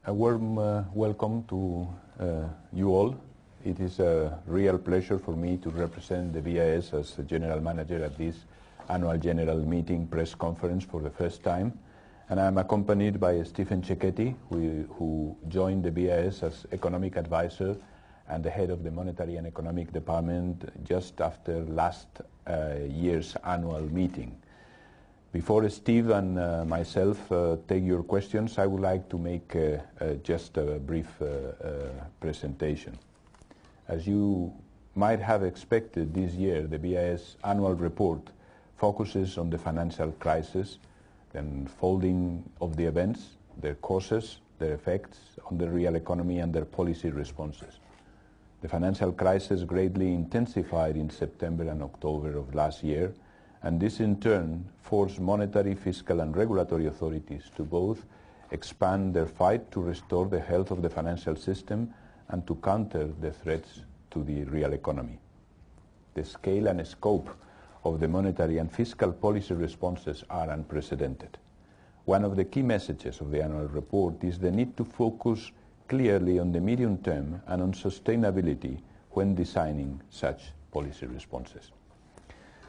A warm welcome to you all. It is a real pleasure for me to represent the BIS as the General Manager at this annual General Meeting press conference for the first time. And I'm accompanied by Stephen Cecchetti, who joined the BIS as Economic Advisor and the Head of the Monetary and Economic Department just after last year's annual meeting. Before Steve and myself take your questions, I would like to make just a brief presentation. As you might have expected this year, the BIS annual report focuses on the financial crisis, the unfolding of the events, their causes, their effects on the real economy and their policy responses. The financial crisis greatly intensified in September and October of last year, and this in turn forced monetary, fiscal and regulatory authorities to both expand their fight to restore the health of the financial system and to counter the threats to the real economy. The scale and scope of the monetary and fiscal policy responses are unprecedented. One of the key messages of the annual report is the need to focus clearly on the medium term and on sustainability when designing such policy responses.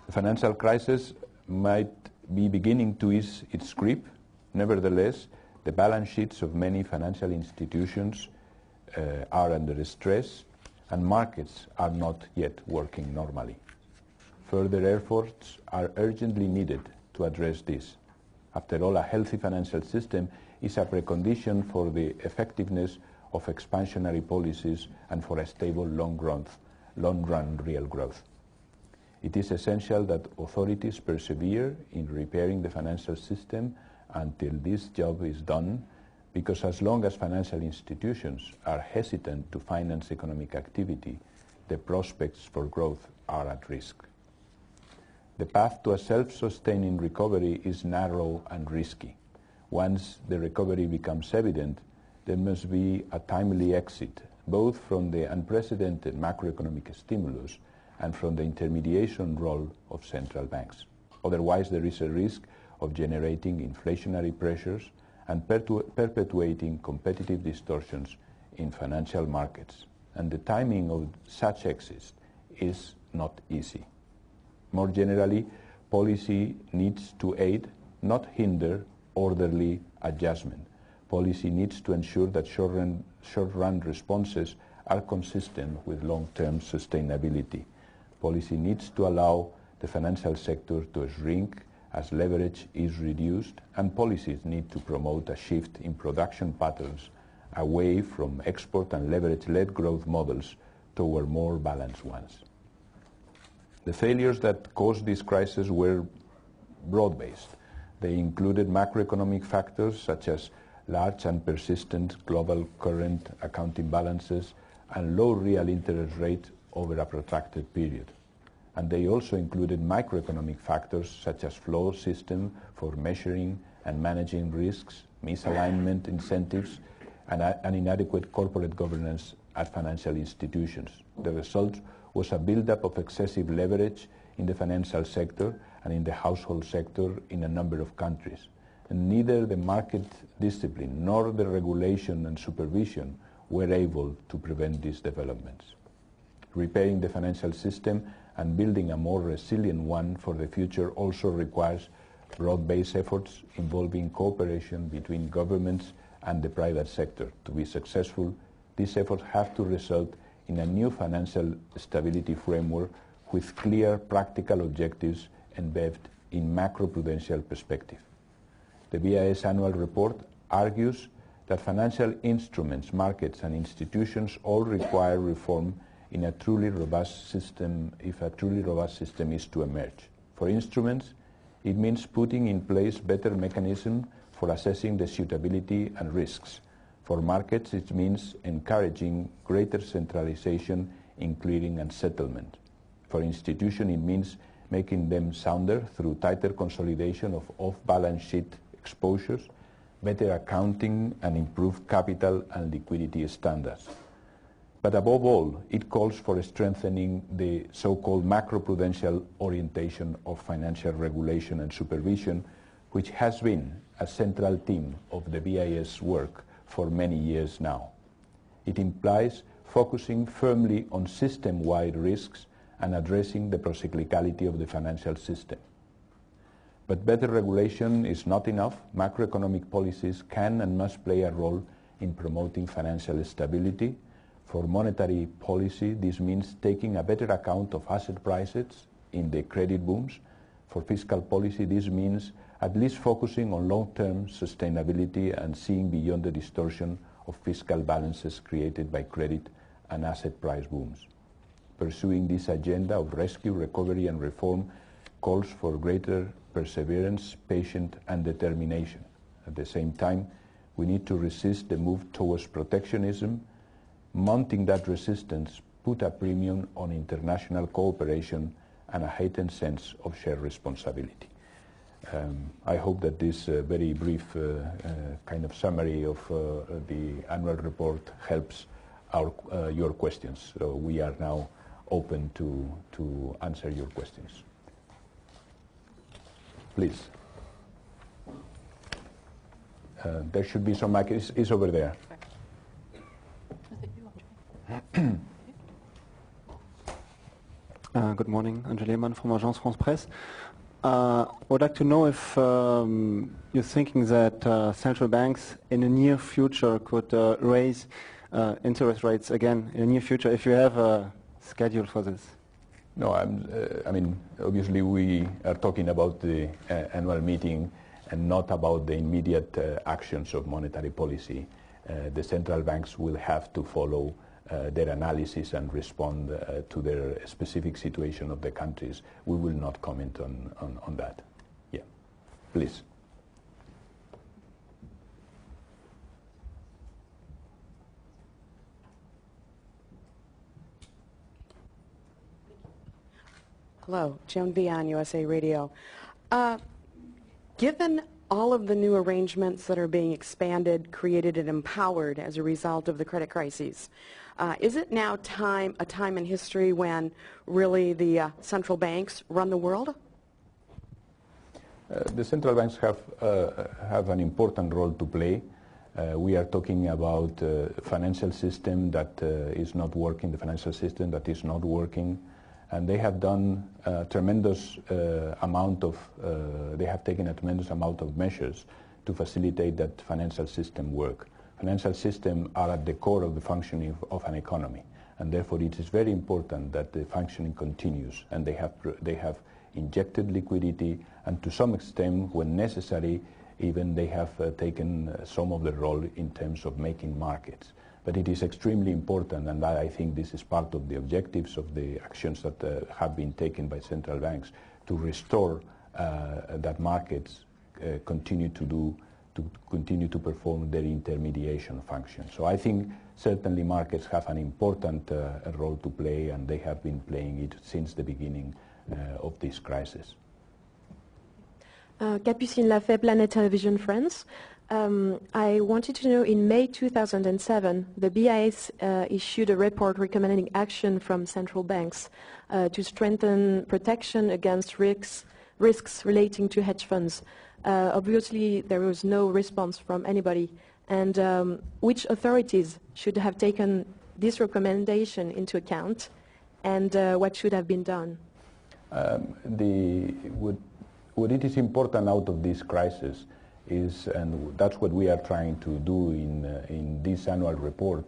The financial crisis might be beginning to ease its grip. Nevertheless, the balance sheets of many financial institutions are under stress, and markets are not yet working normally. Further efforts are urgently needed to address this. After all, a healthy financial system is a precondition for the effectiveness of expansionary policies and for a stable long-run real growth. It is essential that authorities persevere in repairing the financial system until this job is done, because as long as financial institutions are hesitant to finance economic activity, the prospects for growth are at risk. The path to a self-sustaining recovery is narrow and risky. Once the recovery becomes evident, there must be a timely exit, both from the unprecedented macroeconomic stimulus and from the intermediation role of central banks. Otherwise, there is a risk of generating inflationary pressures and perpetuating competitive distortions in financial markets. And the timing of such exits is not easy. More generally, policy needs to aid, not hinder, orderly adjustment. Policy needs to ensure that short-run responses are consistent with long-term sustainability. Policy needs to allow the financial sector to shrink as leverage is reduced, and policies need to promote a shift in production patterns away from export and leverage-led growth models toward more balanced ones. The failures that caused this crisis were broad-based. They included macroeconomic factors such as large and persistent global current account imbalances and low real interest rates over a protracted period. And they also included microeconomic factors such as flawed system for measuring and managing risks, misalignment incentives, and inadequate corporate governance at financial institutions. The result was a buildup of excessive leverage in the financial sector and in the household sector in a number of countries. And neither the market discipline nor the regulation and supervision were able to prevent these developments. Repairing the financial system and building a more resilient one for the future also requires broad-based efforts involving cooperation between governments and the private sector. To be successful, these efforts have to result in a new financial stability framework with clear practical objectives embedded in macro-prudential perspective. The BIS annual report argues that financial instruments, markets and institutions all require reform in a truly robust system if a truly robust system is to emerge. For instruments, it means putting in place better mechanisms for assessing the suitability and risks. For markets, it means encouraging greater centralization in clearing and settlement. For institutions, it means making them sounder through tighter consolidation of off-balance sheet exposures, better accounting and improved capital and liquidity standards. But above all, it calls for strengthening the so-called macroprudential orientation of financial regulation and supervision, which has been a central theme of the BIS work for many years now. It implies focusing firmly on system-wide risks and addressing the procyclicality of the financial system. But better regulation is not enough. Macroeconomic policies can and must play a role in promoting financial stability. For monetary policy, this means taking a better account of asset prices in the credit booms. For fiscal policy, this means at least focusing on long-term sustainability and seeing beyond the distortion of fiscal balances created by credit and asset price booms. Pursuing this agenda of rescue, recovery and reform calls for greater perseverance, patience and determination. At the same time, we need to resist the move towards protectionism. Mounting that resistance put a premium on international cooperation and a heightened sense of shared responsibility. I hope that this very brief kind of summary of the annual report helps your questions. So we are now open to answer your questions. Please. There should be some mic. It's over there. Good morning, Angel Lehmann from Agence France Presse. Would like to know if you're thinking that central banks in the near future could raise interest rates again in the near future, if you have a schedule for this. No, I mean, obviously we are talking about the annual meeting and not about the immediate actions of monetary policy. The central banks will have to follow their analysis and respond to their specific situation of the countries. We will not comment on that. Yeah, please. Hello, Joan V. on USA Radio. Given all of the new arrangements that are being expanded, created, and empowered as a result of the credit crises, is it now a time in history when really the central banks run the world? The central banks have an important role to play. We are talking about a financial system that is not working, the financial system that is not working. And they have done a tremendous amount of, they have taken a tremendous amount of measures to facilitate that financial system work. Financial systems are at the core of the functioning of an economy, and therefore it is very important that the functioning continues, and they have injected liquidity, and to some extent, when necessary, even they have taken some of the role in terms of making markets. But it is extremely important, and I think this is part of the objectives of the actions that have been taken by central banks to restore that markets continue to perform their intermediation function. So I think certainly markets have an important role to play, and they have been playing it since the beginning of this crisis. Capucine Lafay, Planet Television France. I wanted to know, in May 2007, the BIS issued a report recommending action from central banks to strengthen protection against risks relating to hedge funds. Obviously, there was no response from anybody. And which authorities should have taken this recommendation into account, and what should have been done? What it is important out of this crisis is, and that's what we are trying to do in this annual report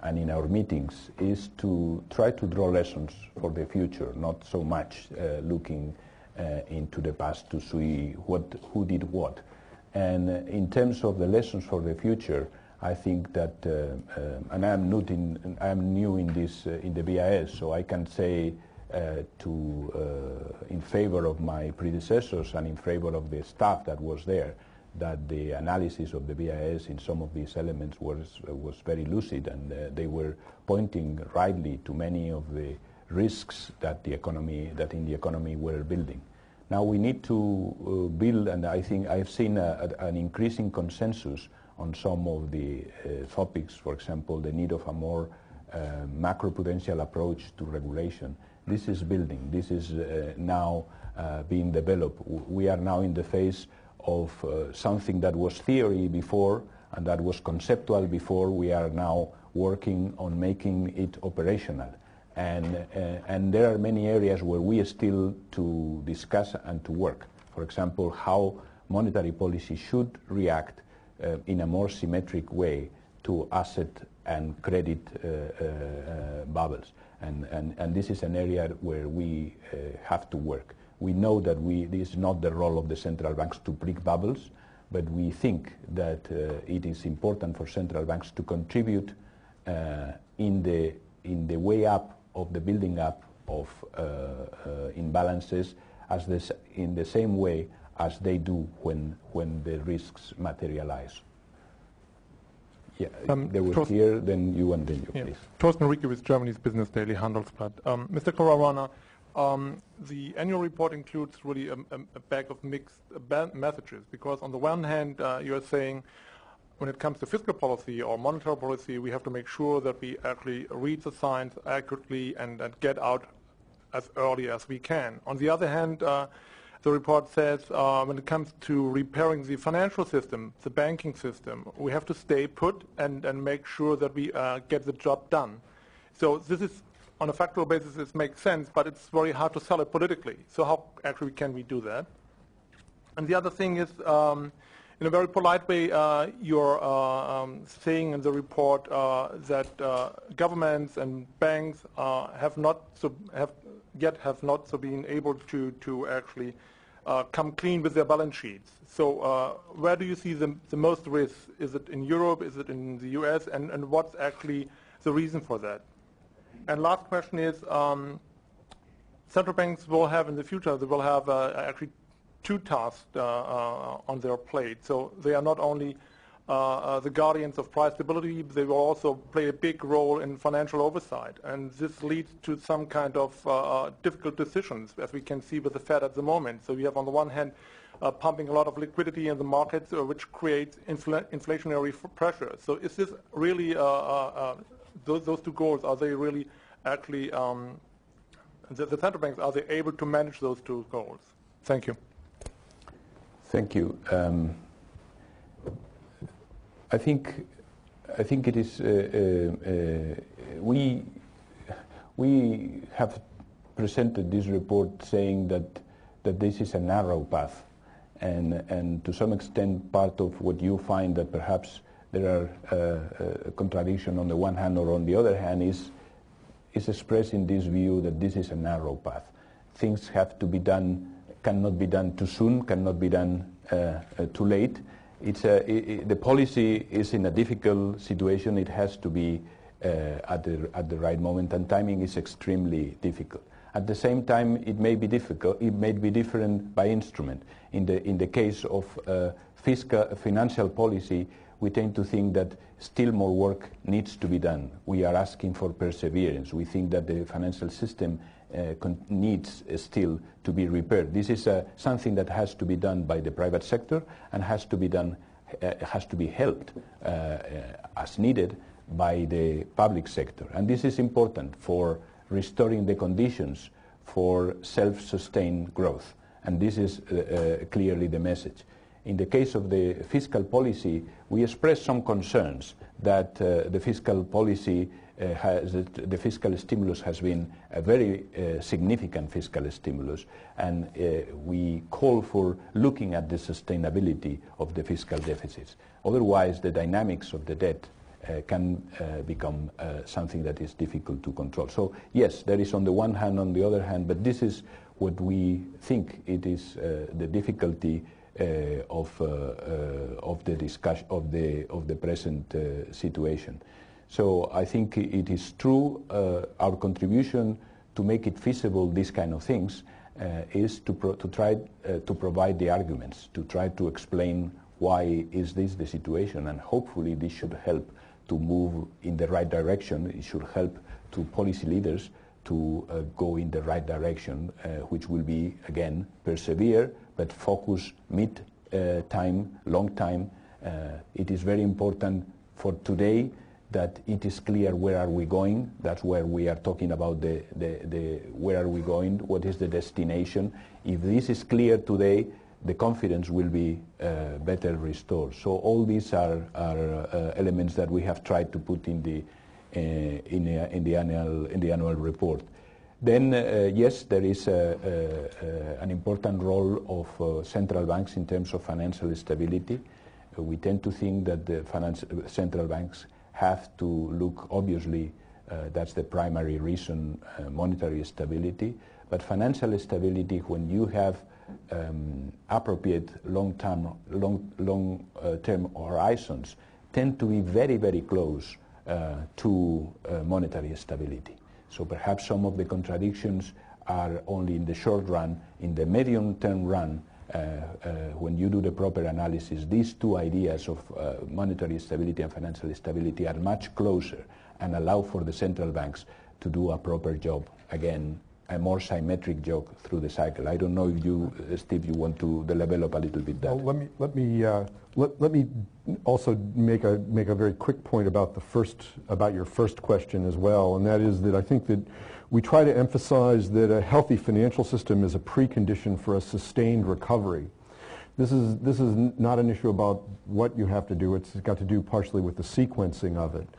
and in our meetings, is to try to draw lessons for the future, not so much looking into the past to see who did what. And in terms of the lessons for the future, I think that, and I am new in this in the BIS, so I can say in favor of my predecessors and in favor of the staff that was there, that the analysis of the BIS in some of these elements was very lucid, and they were pointing rightly to many of the risks that in the economy were building. Now we need to build, and I think I've seen an increasing consensus on some of the topics. For example, the need of a more macroprudential approach to regulation. This is building. This is now being developed. We are now in the phase of something that was theory before, and that was conceptual before. We are now working on making it operational. And there are many areas where we are still to discuss and to work. For example, how monetary policy should react in a more symmetric way to asset and credit bubbles. And this is an area where we have to work. We know that this is not the role of the central banks to prick bubbles, but we think that it is important for central banks to contribute in the way up of the building up of imbalances in the same way as they do when the risks materialize. Yeah, they were here, then you and then you, please. Thorsten Rieke with Germany's Business Daily Handelsblatt. Mr. Caruana, the annual report includes really a bag of mixed messages, because on the one hand you are saying when it comes to fiscal policy or monetary policy, we have to make sure that we actually read the signs accurately and get out as early as we can. On the other hand, the report says when it comes to repairing the financial system, the banking system, we have to stay put and make sure that we get the job done. So this is, on a factual basis, this makes sense, but it's very hard to sell it politically. So how actually can we do that? And the other thing is, in a very polite way, you're saying in the report that governments and banks have not been able to actually come clean with their balance sheets. So where do you see the most risk? Is it in Europe? Is it in the US? And what's actually the reason for that? And last question is, central banks will have in the future, they will have actually two tasks on their plate. So they are not only the guardians of price stability, they will also play a big role in financial oversight. And this leads to some kind of difficult decisions, as we can see with the Fed at the moment. So we have, on the one hand, pumping a lot of liquidity in the markets, which creates inflationary pressure. So is this really, those two goals, are they really actually, the central banks, are they able to manage those two goals? Thank you. Thank you. I think it is. We have presented this report saying that this is a narrow path, and to some extent, part of what you find that perhaps there are contradiction on the one hand or on the other hand is expressing this view that this is a narrow path. Things have to be done. Cannot be done too soon, cannot be done too late. The policy is in a difficult situation. It has to be at the right moment, and timing is extremely difficult. At the same time, it may be difficult. It may be different by instrument. In the case of financial policy, we tend to think that still more work needs to be done. We are asking for perseverance. We think that the financial system needs still to be repaired. This is something that has to be done by the private sector and has to be done, has to be helped as needed by the public sector. And this is important for restoring the conditions for self-sustained growth. And this is clearly the message. In the case of the fiscal policy, we express some concerns that the fiscal policy the fiscal stimulus has been a very significant fiscal stimulus, and we call for looking at the sustainability of the fiscal deficits. Otherwise, the dynamics of the debt can become something that is difficult to control. So yes, there is on the one hand, on the other hand, but this is what we think it is the difficulty of the discussion of the present situation. So I think it is true. Our contribution to make it feasible, these kind of things, is to try to provide the arguments, to try to explain why is this the situation, and hopefully this should help to move in the right direction. It should help to policy leaders to go in the right direction, which will be, again, persevere, but focus mid-time, long time. It is very important for today that it is clear where are we going. That's where we are talking about the where are we going, what is the destination. If this is clear today, the confidence will be better restored. So all these are elements that we have tried to put in the annual report. Then, yes, there is an important role of central banks in terms of financial stability. We tend to think that the central banks have to look, obviously, that's the primary reason, monetary stability. But financial stability, when you have appropriate long-term horizons, tend to be very, very close to monetary stability. So perhaps some of the contradictions are only in the short run. In the medium-term run, when you do the proper analysis, these two ideas of monetary stability and financial stability are much closer and allow for the central banks to do a proper job. Again, a more symmetric job through the cycle. I don't know if you, Steve, you want to develop a little bit that. Well, let me also make a very quick point about your first question as well, and that is that I think that we try to emphasize that a healthy financial system is a precondition for a sustained recovery. This is not an issue about what you have to do. It's got to do partially with the sequencing of it.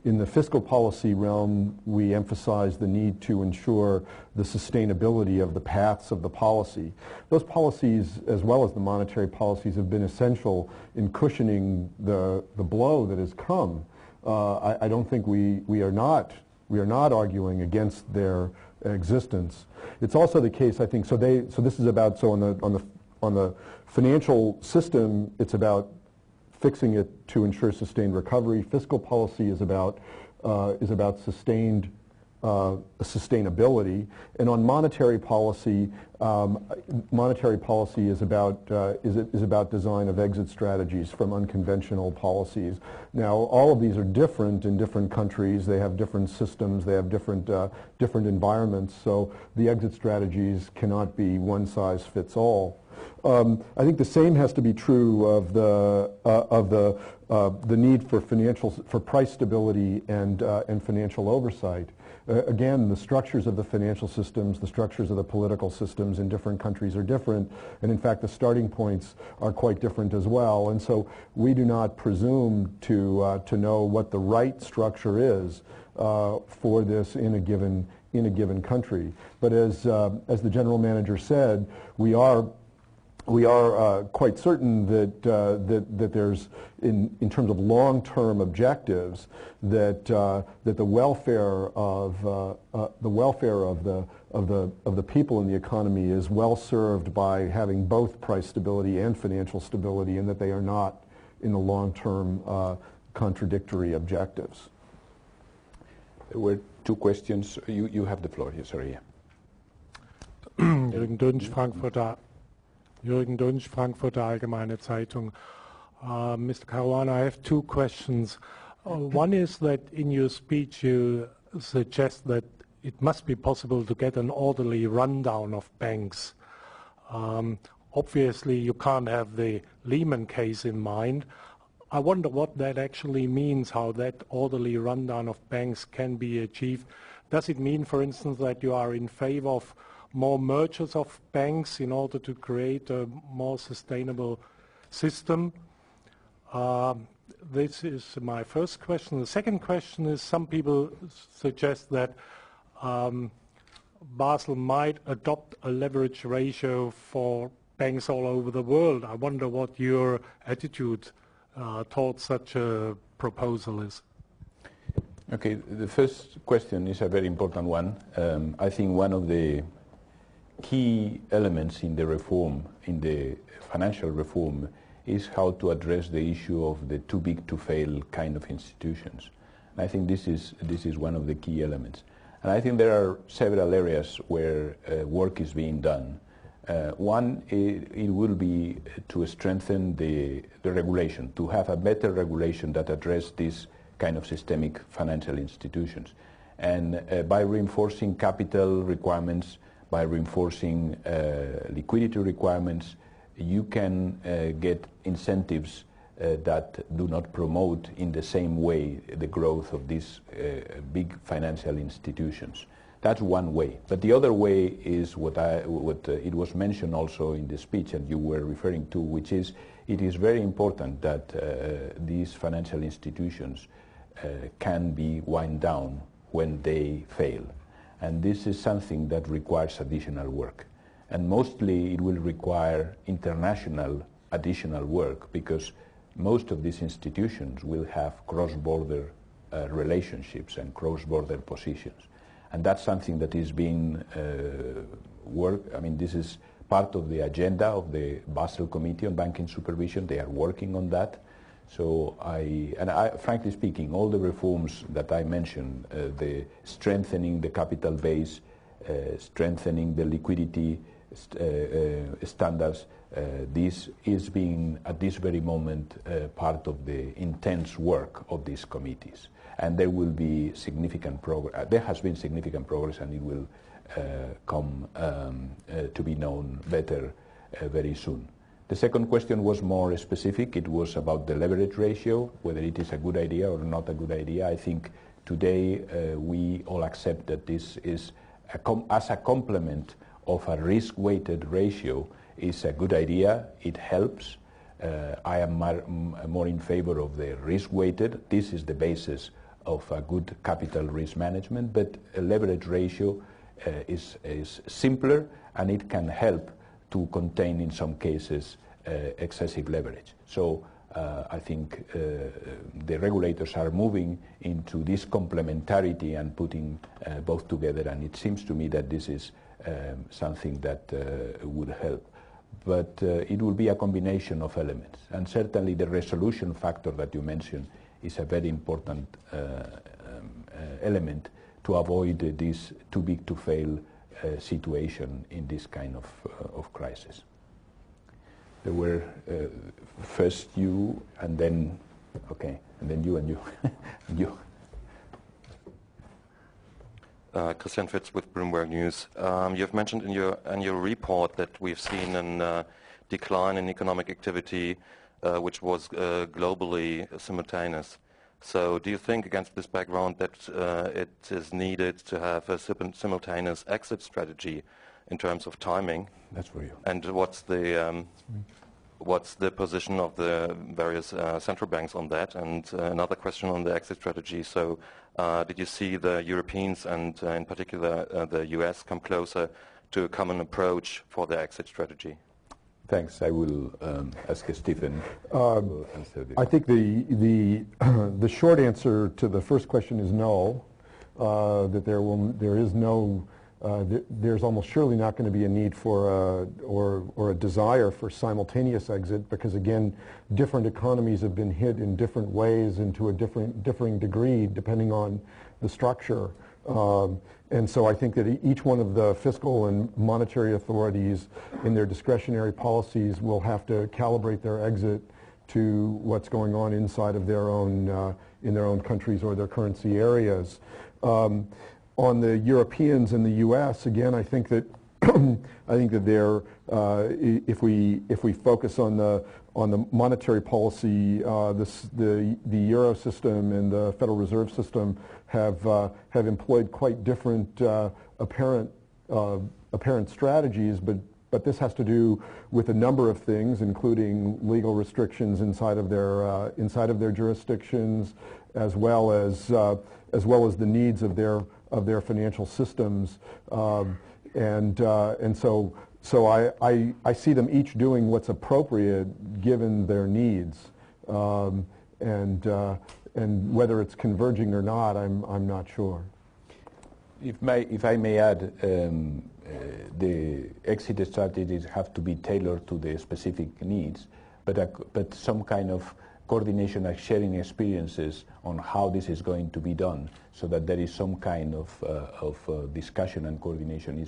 In the fiscal policy realm, we emphasize the need to ensure the sustainability of the paths of the policy. Those policies, as well as the monetary policies, have been essential in cushioning the blow that has come. I don't think we are not arguing against their existence. It's also the case, I think. So this is about on the financial system. It's about fixing it to ensure sustained recovery. Fiscal policy is about sustainability, and on monetary policy is about design of exit strategies from unconventional policies. Now, all of these are different in different countries. They have different systems. They have different environments. So the exit strategies cannot be one size fits all. I think the same has to be true of the need for price stability and financial oversight. Again, the structures of the financial systems, the structures of the political systems in different countries are different, and in fact the starting points are quite different as well. And so we do not presume to know what the right structure is for this in a given country. But as the general manager said, we are quite certain that there's, in terms of long-term objectives, that the welfare of the people in the economy is well served by having both price stability and financial stability, and that they are not, in the long-term, contradictory objectives. There were two questions. You have the floor here. Sorry. Yeah. Jürgen Dunsch, Frankfurter Allgemeine Zeitung. Mr. Caruana, I have two questions. One is that in your speech you suggest that it must be possible to get an orderly rundown of banks. Obviously you can't have the Lehman case in mind. I wonder what that actually means, how that orderly rundown of banks can be achieved. Does it mean, for instance, that you are in favor of more mergers of banks in order to create a more sustainable system? This is my first question. The second question is, some people suggest that Basel might adopt a leverage ratio for banks all over the world. I wonder what your attitude towards such a proposal is. Okay, the first question is a very important one. I think one of the key elements in the reform, in the financial reform, is how to address the issue of the too big to fail kind of institutions. And I think this is one of the key elements. And I think there are several areas where work is being done. One, it will be to strengthen the regulation, to have a better regulation that address these kind of systemic financial institutions. And by reinforcing capital requirements, by reinforcing liquidity requirements, you can get incentives that do not promote in the same way the growth of these big financial institutions. That's one way. But the other way is what it was mentioned also in the speech and you were referring to, which is it is very important that these financial institutions can be wound down when they fail. And this is something that requires additional work. And mostly it will require international additional work because most of these institutions will have cross-border relationships and cross-border positions. And that's something that is being this is part of the agenda of the Basel Committee on Banking Supervision. They are working on that. So frankly speaking, all the reforms that I mentioned, the strengthening the capital base, strengthening the liquidity standards, this is being at this very moment part of the intense work of these committees. And there will be significant progress. There has been significant progress, and it will come to be known better very soon. The second question was more specific. It was about the leverage ratio, whether it is a good idea or not a good idea. I think today we all accept that this is, as a complement of a risk-weighted ratio, is a good idea. It helps. I am more in favor of the risk-weighted. This is the basis of a good capital risk management, but a leverage ratio is simpler, and it can help to contain, in some cases, excessive leverage. So I think the regulators are moving into this complementarity and putting both together, and it seems to me that this is something that would help. But it will be a combination of elements, and certainly the resolution factor that you mentioned is a very important element to avoid this too big to fail situation in this kind of crisis. There were first you, and then and then you and you and you. Christian Fitz with Bloomberg News. You've mentioned in your annual report that we've seen a decline in economic activity which was globally simultaneous. So do you think against this background that it is needed to have a simultaneous exit strategy in terms of timing? That's for you. And what's the position of the various central banks on that? And another question on the exit strategy. So did you see the Europeans and in particular the US come closer to a common approach for the exit strategy? Thanks. I will ask Stephen. I think the short answer to the first question is no. That there's almost surely not going to be a need for or a desire for simultaneous exit, because again, different economies have been hit in different ways and to a differing degree depending on the structure. And so I think that each one of the fiscal and monetary authorities in their discretionary policies will have to calibrate their exit to what's going on inside of their own in their own countries or their currency areas. On the Europeans and the U.S., again, I think that they're if we focus on the monetary policy, the Euro system and the Federal Reserve System have employed quite different apparent strategies, but this has to do with a number of things, including legal restrictions inside of their jurisdictions, as well as the needs of their financial systems, and so I see them each doing what's appropriate given their needs, and whether it's converging or not, I'm not sure. If I may add, the exit strategies have to be tailored to the specific needs, but some kind of coordination and sharing experiences on how this is going to be done, so that there is some kind of discussion and coordination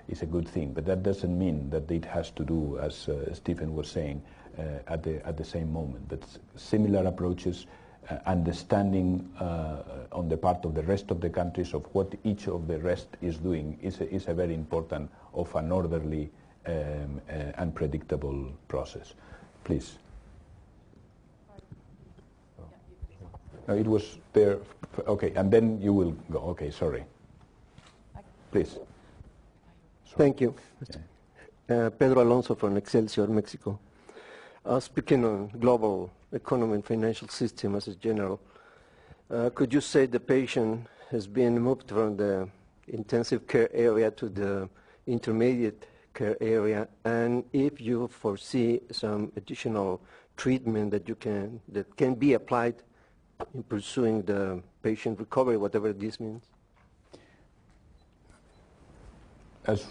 is a good thing. But that doesn't mean that it has to do, as Stephen was saying, at the same moment. But similar approaches, understanding on the part of the rest of the countries of what each of the rest is doing is a very important of an orderly and predictable process. Please. No, it was there. Okay, and then you will go. Okay, sorry. Please. Thank you. Pedro Alonso from Excelsior, Mexico. Speaking on global economy and financial system as a general, could you say the patient has been moved from the intensive care area to the intermediate care area, and if you foresee some additional treatment that can be applied in pursuing the patient recovery, whatever this means? As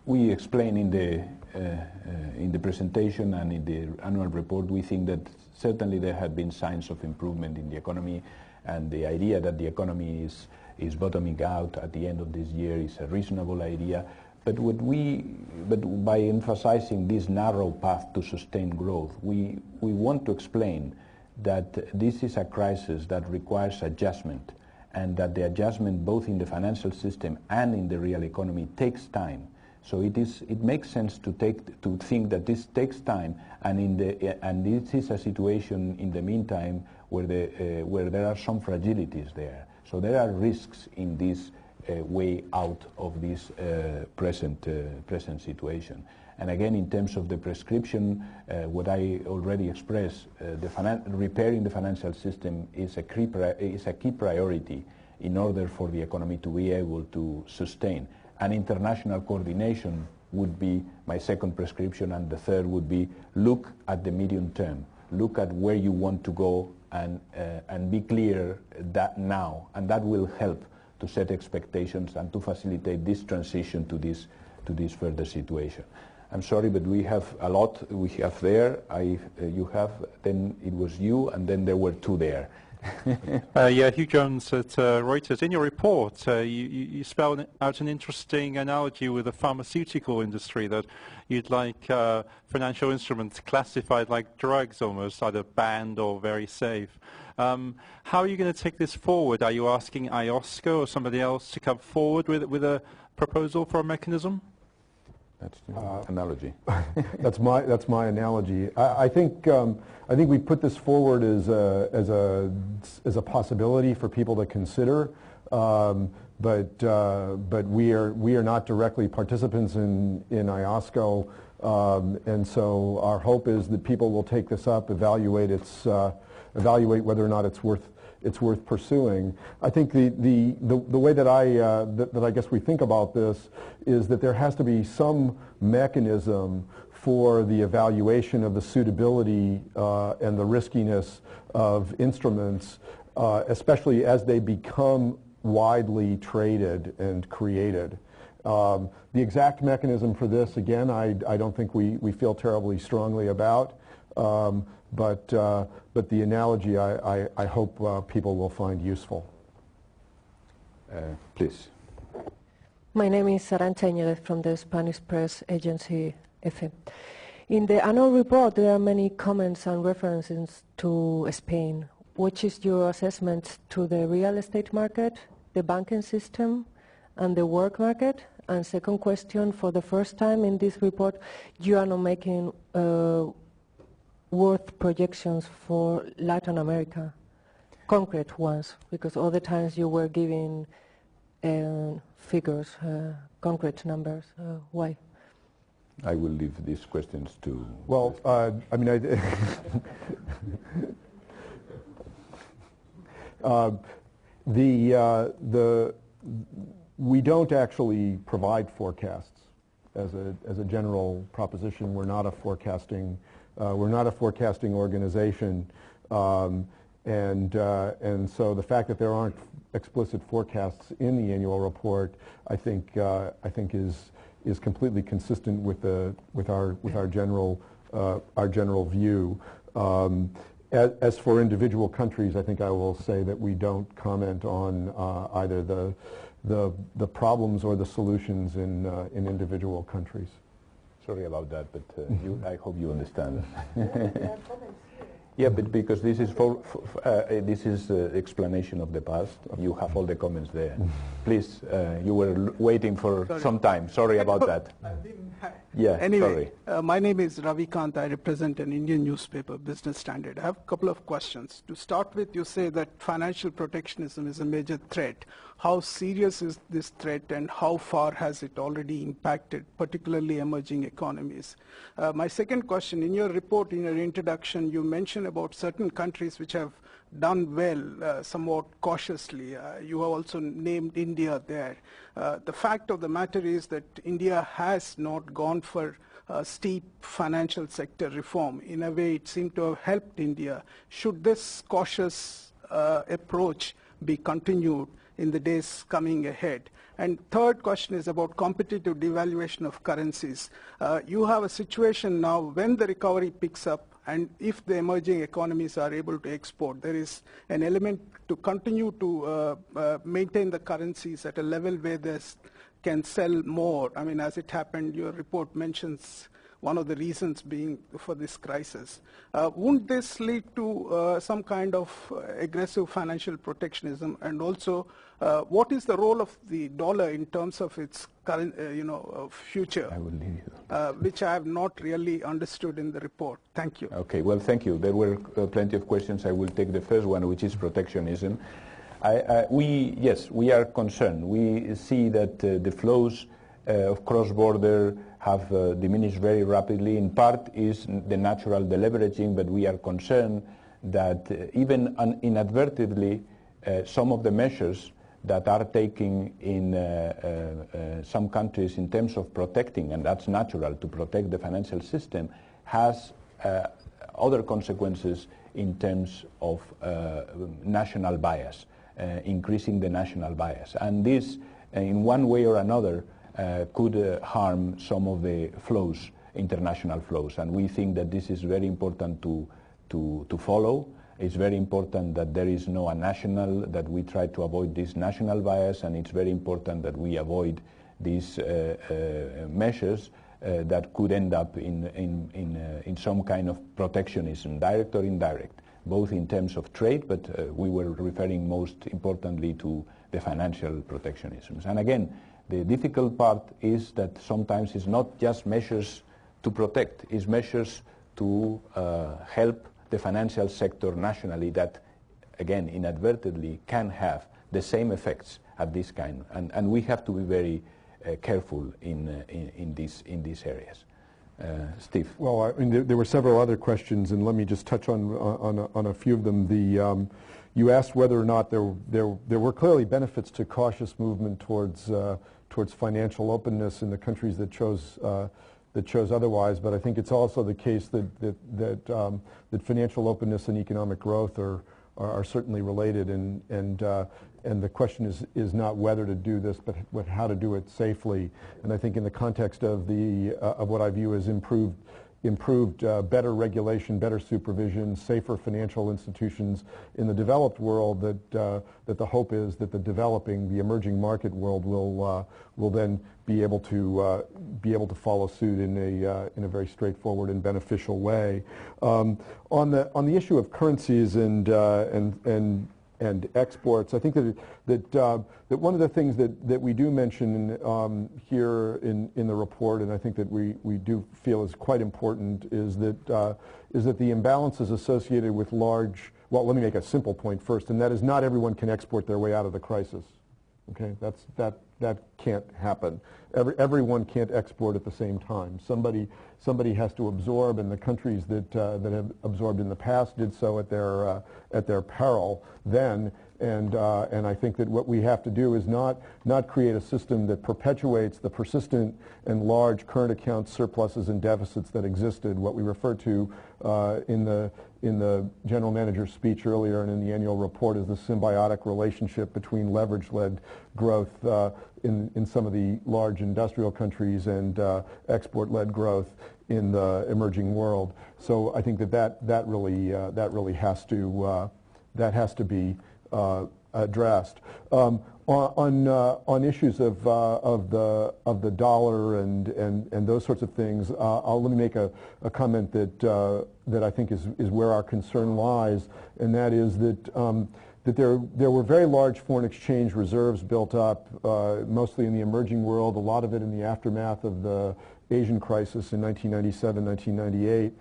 we explained in the presentation and in the annual report, we think that certainly there have been signs of improvement in the economy, and the idea that the economy is bottoming out at the end of this year is a reasonable idea. But by emphasizing this narrow path to sustained growth, we want to explain that this is a crisis that requires adjustment, and that the adjustment both in the financial system and in the real economy takes time. So it makes sense to think that this takes time, and this is a situation in the meantime where there are some fragilities there. So there are risks in this way out of this present situation. And again, in terms of the prescription, what I already expressed, repairing the financial system is a key priority in order for the economy to be able to sustain. And international coordination would be my second prescription, and the third would be look at the medium term. Look at where you want to go and be clear that now, and that will help to set expectations and to facilitate this transition to this further situation. I'm sorry, but we have a lot we have there. You have, then it was you, and then there were two there. Hugh Jones at Reuters. In your report, you spelled out an interesting analogy with the pharmaceutical industry, that you'd like financial instruments classified like drugs almost, either banned or very safe. How are you going to take this forward? Are you asking IOSCO or somebody else to come forward with a proposal for a mechanism? That's the analogy. That's my analogy. I think we put this forward as a possibility for people to consider, but we are not directly participants in IOSCO, and so our hope is that people will take this up, evaluate whether or not it's worth pursuing. I think the way that I guess we think about this is that there has to be some mechanism for the evaluation of the suitability and the riskiness of instruments, especially as they become widely traded and created. The exact mechanism for this, again, I don't think we feel terribly strongly about. But the analogy I hope people will find useful. Please. My name is Arantxa Iñiguez from the Spanish press agency EFE. In the annual report there are many comments and references to Spain. What is your assessment to the real estate market, the banking system and the work market? And second question, for the first time in this report you are not making worth projections for Latin America, concrete ones, because all the times you were giving figures, concrete numbers. Why? I will leave these questions to... Well, I mean, we don't actually provide forecasts as a general proposition. We're not a forecasting organization, and so the fact that there aren't explicit forecasts in the annual report, I think is completely consistent with our general view. As for individual countries, I think I will say that we don't comment on either the problems or the solutions in individual countries. Sorry about that, but I hope you understand. Yeah, but because this is explanation of the past. You have all the comments there. Please, you were waiting for some time. Sorry about that. Yeah, anyway, sorry. My name is Ravi Kant. I represent an Indian newspaper, Business Standard. I have a couple of questions. To start with, you say that financial protectionism is a major threat. How serious is this threat, and how far has it already impacted, particularly emerging economies? My second question, in your report, in your introduction, you mentioned about certain countries which have done well, somewhat cautiously. You have also named India there. The fact of the matter is that India has not gone for steep financial sector reform. In a way, it seemed to have helped India. Should this cautious approach be continued in the days coming ahead? And third question is about competitive devaluation of currencies. You have a situation now when the recovery picks up, and if the emerging economies are able to export, there is an element to continue to maintain the currencies at a level where they can sell more. I mean, as it happened, your report mentions one of the reasons being for this crisis. Wouldn't this lead to some kind of aggressive financial protectionism? And also, what is the role of the dollar in terms of its current, future? I will leave you. Which I have not really understood in the report. Thank you. Okay, well, thank you. There were plenty of questions. I will take the first one, which is protectionism. Yes, we are concerned. We see that the flows of cross-border have diminished very rapidly. In part is the natural deleveraging, but we are concerned that even inadvertently some of the measures that are taken in some countries in terms of protecting, and that's natural to protect the financial system, has other consequences in terms of national bias, increasing the national bias. And this, in one way or another, could harm some of the flows, international flows. And we think that this is very important to follow. It's very important that there is no national, that we try to avoid this national bias, and it's very important that we avoid these measures that could end up in some kind of protectionism, direct or indirect, both in terms of trade, but we were referring most importantly to the financial protectionisms. And again, the difficult part is that sometimes it's not just measures to protect, it's measures to help the financial sector nationally that, again, inadvertently can have the same effects at this kind. And we have to be very careful in these areas. Steve. Well, I mean, there were several other questions, and let me just touch on a few of them. You asked whether or not there were clearly benefits to cautious movement towards financial openness in the countries that chose otherwise, but I think it's also the case that financial openness and economic growth are certainly related, and the question is not whether to do this, but how to do it safely. And I think in the context of what I view as improved better regulation, better supervision, safer financial institutions in the developed world, that the hope is that the emerging market world will then be able to follow suit in a very straightforward and beneficial way. On the issue of currencies and exports, I think that one of the things that we do mention here in the report, and I think that we do feel is quite important, is that the imbalances associated with large. Well, let me make a simple point first, and that is not everyone can export their way out of the crisis. Okay, that can't happen. Everyone can't export at the same time. Somebody has to absorb, and the countries that have absorbed in the past did so at their peril then. And I think that what we have to do is not create a system that perpetuates the persistent and large current account surpluses and deficits that existed. What we refer to in the general manager's speech earlier and in the annual report is the symbiotic relationship between leverage-led growth in some of the large industrial countries and export-led growth in the emerging world. So I think that really has to be addressed. On issues of the dollar and those sorts of things, let me make a comment that I think is where our concern lies, and that is that there were very large foreign exchange reserves built up, mostly in the emerging world, a lot of it in the aftermath of the Asian crisis in 1997, 1998.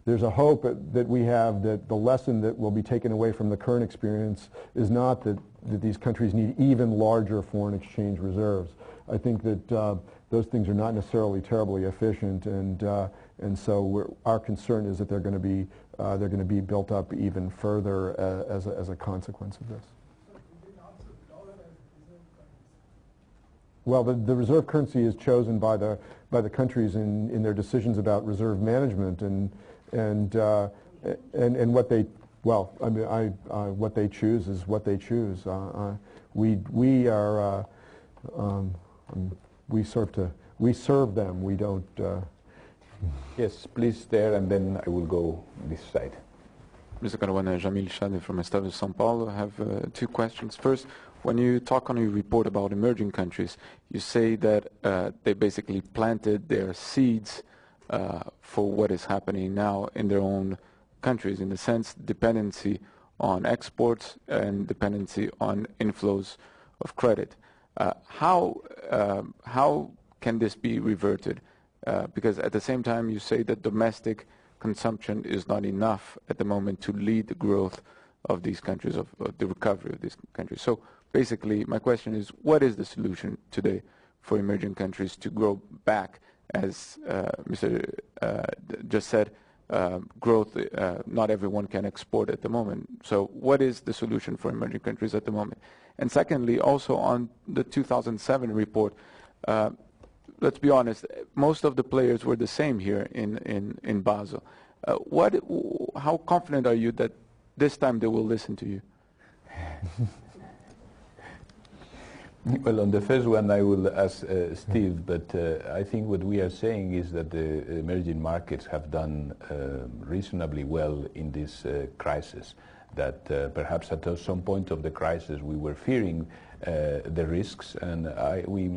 There's a hope that we have that the lesson that will be taken away from the current experience is not that these countries need even larger foreign exchange reserves. I think that those things are not necessarily terribly efficient, and so our concern is that they're going to be built up even further as a consequence of this. Well, the reserve currency is chosen by the countries in their decisions about reserve management, and what they what they choose is what they choose. We serve them. We don't. Yes, please there, and then I will go this side. Mr. Caruana, Jaime from Estado de São Paulo. I have two questions. First, when you talk on your report about emerging countries, you say that they basically planted their seeds for what is happening now in their own countries, in the sense dependency on exports and dependency on inflows of credit. How can this be reverted? Because at the same time you say that domestic consumption is not enough at the moment to lead the growth of these countries, of the recovery of these countries. So basically my question is, what is the solution today for emerging countries to grow back? As Mr. just said, growth, not everyone can export at the moment. So what is the solution for emerging countries at the moment? And secondly, also on the 2007 report, let's be honest, most of the players were the same here in Basel. How confident are you that this time they will listen to you? Well, on the first one I will ask Steve, but I think what we are saying is that the emerging markets have done reasonably well in this crisis, that perhaps at some point of the crisis we were fearing the risks, and we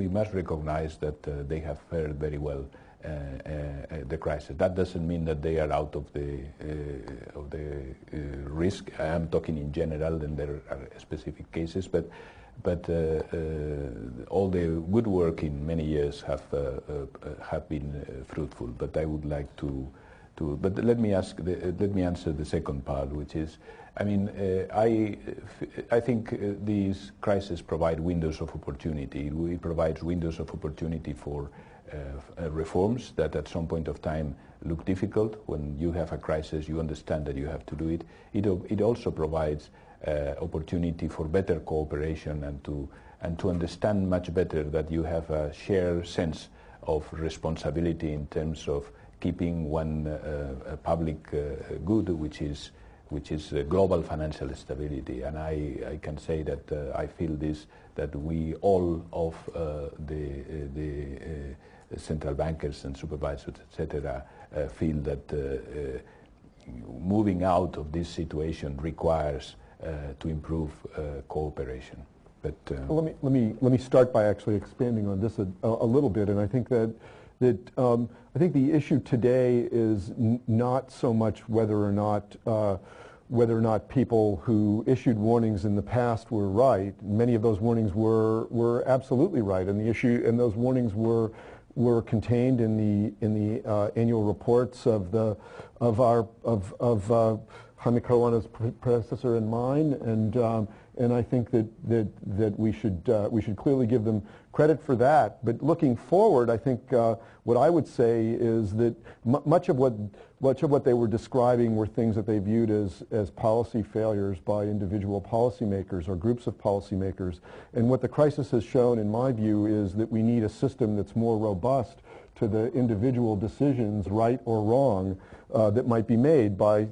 must recognize that they have fared very well the crisis. That doesn't mean that they are out of the risk. I am talking in general, and there are specific cases, but all the good work in many years have been fruitful. But I would like to but let me answer the second part, which is, I mean, I think these crises provide windows of opportunity. It provides windows of opportunity for reforms that at some point of time look difficult. When you have a crisis, you understand that you have to do it. It also provides opportunity for better cooperation and to understand much better that you have a shared sense of responsibility in terms of keeping one public good, which is global financial stability. And I can say that I feel this, that we all of the central bankers and supervisors, etc., feel that moving out of this situation requires to improve cooperation. But well, let me start by actually expanding on this a little bit, and I think that I think the issue today is not so much whether or not people who issued warnings in the past were right. Many of those warnings were absolutely right, and those warnings were contained in the annual reports of Jaime Caruana's predecessor and mine, and I think that we should clearly give them credit for that. But looking forward, I think what I would say is that much of what they were describing were things that they viewed as policy failures by individual policymakers or groups of policymakers. And what the crisis has shown, in my view, is that we need a system that's more robust to the individual decisions, right or wrong, that might be made by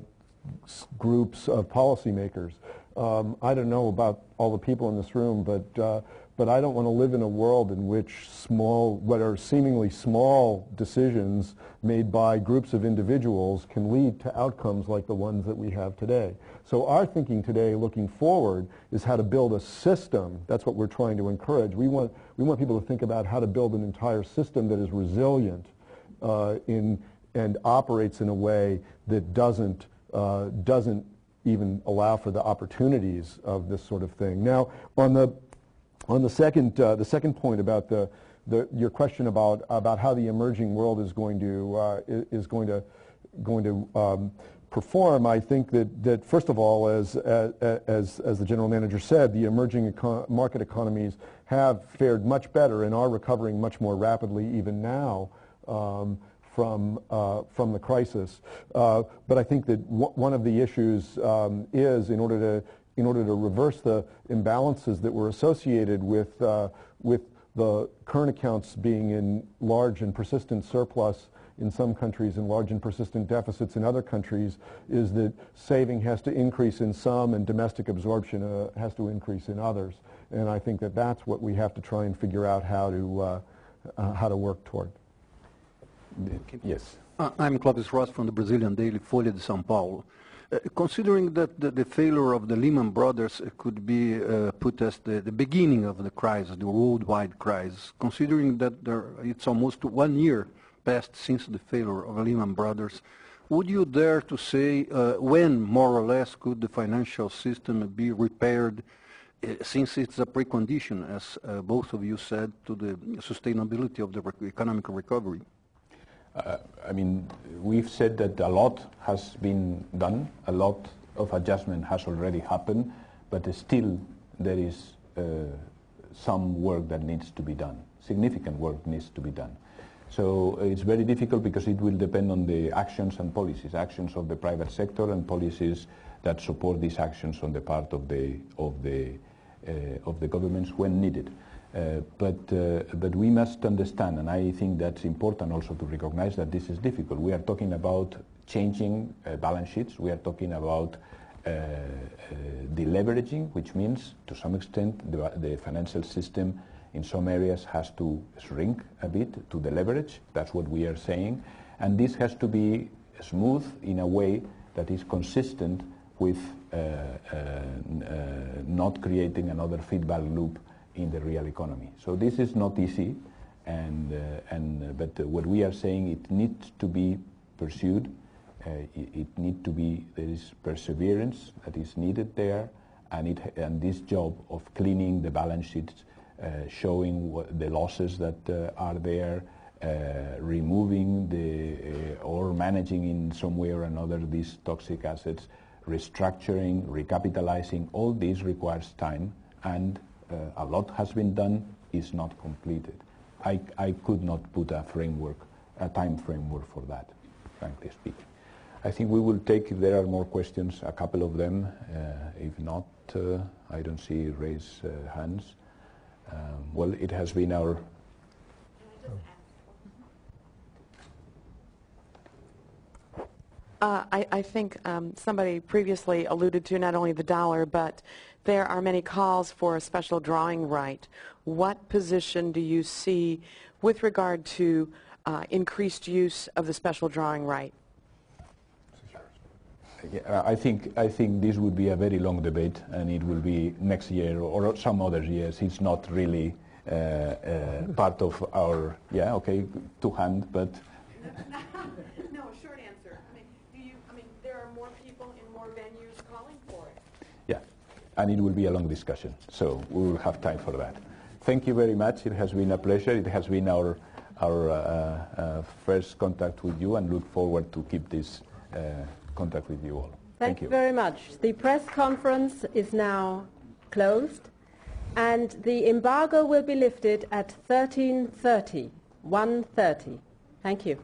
groups of policymakers. I don't know about all the people in this room, but I don't want to live in a world in which what are seemingly small decisions made by groups of individuals can lead to outcomes like the ones that we have today. So our thinking today, looking forward, is how to build a system. That's what we're trying to encourage. We want people to think about how to build an entire system that is resilient and operates in a way that doesn't even allow for the opportunities of this sort of thing. Now, on the second point about your question about how the emerging world is going to perform, I think that first of all, as the general manager said, the emerging market economies have fared much better and are recovering much more rapidly even now from the crisis. But I think that one of the issues is in order to reverse the imbalances that were associated with the current accounts being in large and persistent surplus in some countries and large and persistent deficits in other countries, is that saving has to increase in some and domestic absorption has to increase in others. And I think that that's what we have to try and figure out how to work toward. Yes. I'm Clovis Ross from the Brazilian daily Folha de São Paulo. Considering that the failure of the Lehman Brothers could be put as the beginning of the crisis, the worldwide crisis, considering that it's almost 1 year passed since the failure of Lehman Brothers, would you dare to say when, more or less, could the financial system be repaired, since it's a precondition, as both of you said, to the sustainability of the economic recovery? I mean, we've said that a lot has been done, a lot of adjustment has already happened, but still there is some work that needs to be done. Significant work needs to be done. So it's very difficult because it will depend on the actions and policies, actions of the private sector and policies that support these actions on the part of the governments when needed. But we must understand, and I think that's important also to recognize that this is difficult. We are talking about changing balance sheets. We are talking about deleveraging, which means to some extent the financial system in some areas has to shrink a bit to deleverage. That's what we are saying. And this has to be smooth in a way that is consistent with not creating another feedback loop in the real economy. So this is not easy, but what we are saying, it needs to be pursued. There is perseverance that is needed there, and this job of cleaning the balance sheets, showing the losses that are there, removing or managing in some way or another these toxic assets, restructuring, recapitalizing, all this requires time, and a lot has been done, is not completed. I could not put a time framework for that, frankly speaking. I think we will take, if there are more questions, a couple of them. If not, I don't see raised hands. Well, it has been our... I think somebody previously alluded to not only the dollar, but there are many calls for a special drawing right. What position do you see with regard to increased use of the special drawing right? I think this would be a very long debate, and it will be next year or some other years. It's not really part of our, two hand, but... No, short answer. There are more people in more venues calling for it. Yeah, and it will be a long discussion, so we will have time for that. Thank you very much. It has been a pleasure. It has been our first contact with you, and look forward to keep this contact with you all. Thank you very much. The press conference is now closed, and the embargo will be lifted at 13:30, 1:30. Thank you.